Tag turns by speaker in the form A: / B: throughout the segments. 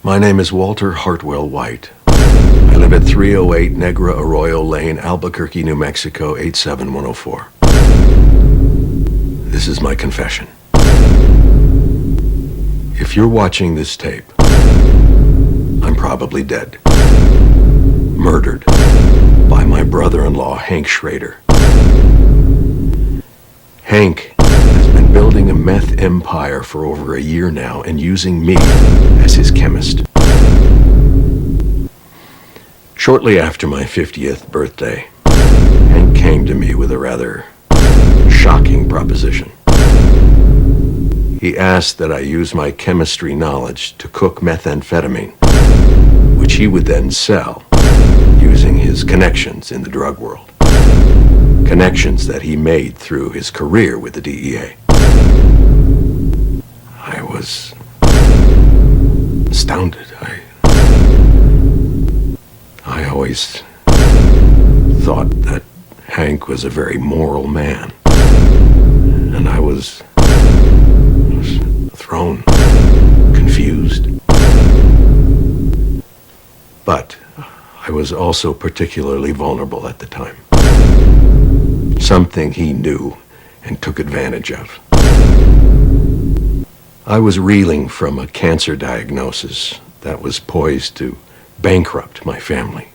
A: My name is Walter Hartwell White. I live at 308 Negra Arroyo Lane, Albuquerque, New Mexico, 87104. This is my confession. If you're watching this tape, I'm probably dead. Murdered by my brother-in-law, Hank Schrader. Hank has been building a meth empire for over a year now and using me as his chemist. Shortly after my 50th birthday, Hank came to me with a rather shocking proposition. He asked that I use my chemistry knowledge to cook methamphetamine, which he would then sell using his connections in the drug world. Connections that he made through his career with the DEA. I was astounded. I always thought that Hank was a very moral man, and I was thrown, confused. But I was also particularly vulnerable at the time. Something he knew and took advantage of. I was reeling from a cancer diagnosis that was poised to bankrupt my family.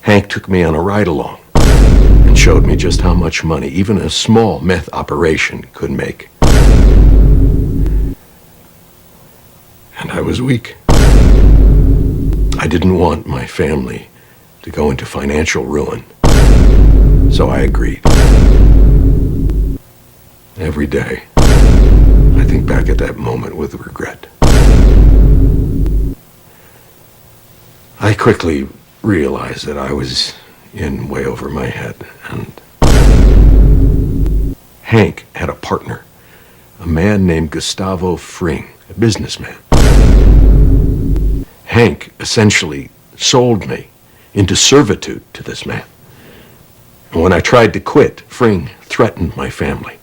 A: Hank took me on a ride-along and showed me just how much money even a small meth operation could make. And I was weak. I didn't want my family to go into financial ruin, so I agreed. Every day, I think back at that moment with regret. I quickly realized that I was in way over my head, and Hank had a partner, a man named Gustavo Fring, a businessman. Hank essentially sold me into servitude to this man. And when I tried to quit, Fring threatened my family.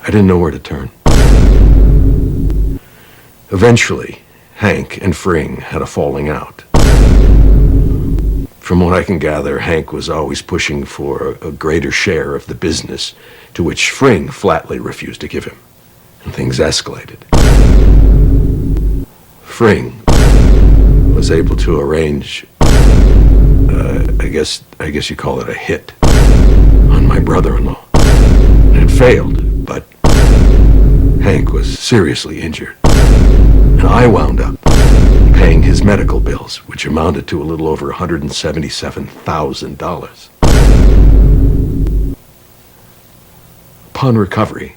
A: I didn't know where to turn. Eventually, Hank and Fring had a falling out. From what I can gather, Hank was always pushing for a greater share of the business, to which Fring flatly refused to give him. And things escalated. Fring was able to arrange, I guess you call it a hit, on my brother-in-law. It failed, but Hank was seriously injured. And I wound up paying his medical bills, which amounted to a little over $177,000. Upon recovery,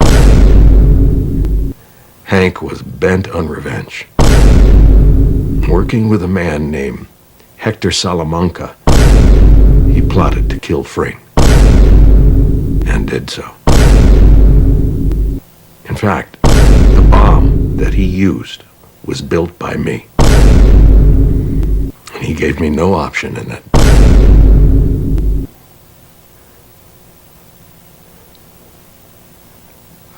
A: Hank was bent on revenge. Working with a man named Hector Salamanca, he plotted to kill Fring, and did so. In fact, the bomb that he used was built by me. And he gave me no option in that.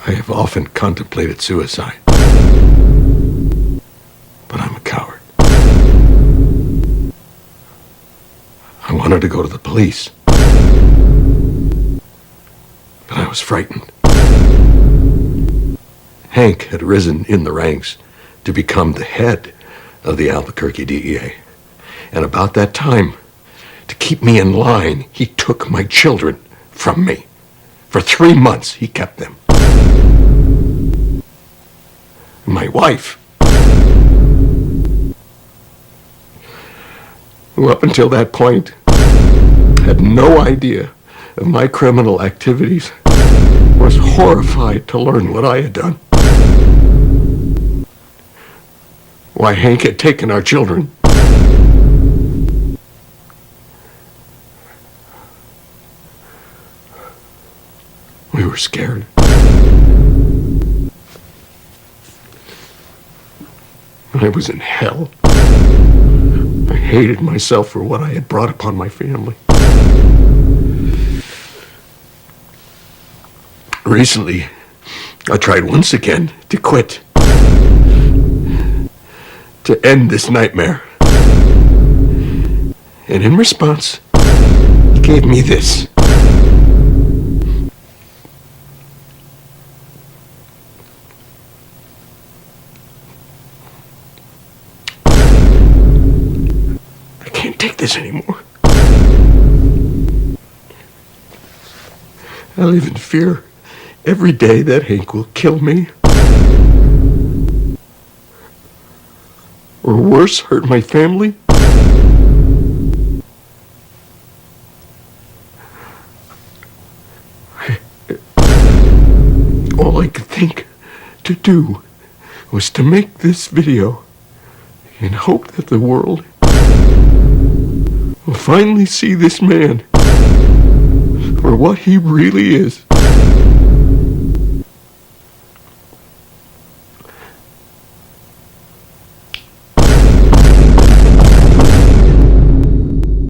A: I have often contemplated suicide, but I'm a coward. I wanted to go to the police, but I was frightened. Hank had risen in the ranks to become the head of the Albuquerque DEA. And about that time, to keep me in line, he took my children from me. For 3 months, he kept them. My wife, who up until that point had no idea of my criminal activities, was horrified to learn what I had done. Why Hank had taken our children. We were scared. I was in hell. I hated myself for what I had brought upon my family. Recently, I tried once again to quit. to end this nightmare. And in response, he gave me this. I can't take this anymore. I live in fear every day that Hank will kill me. Or worse, hurt my family. All I could think to do was to make this video and hope that the world will finally see this man for what he really is.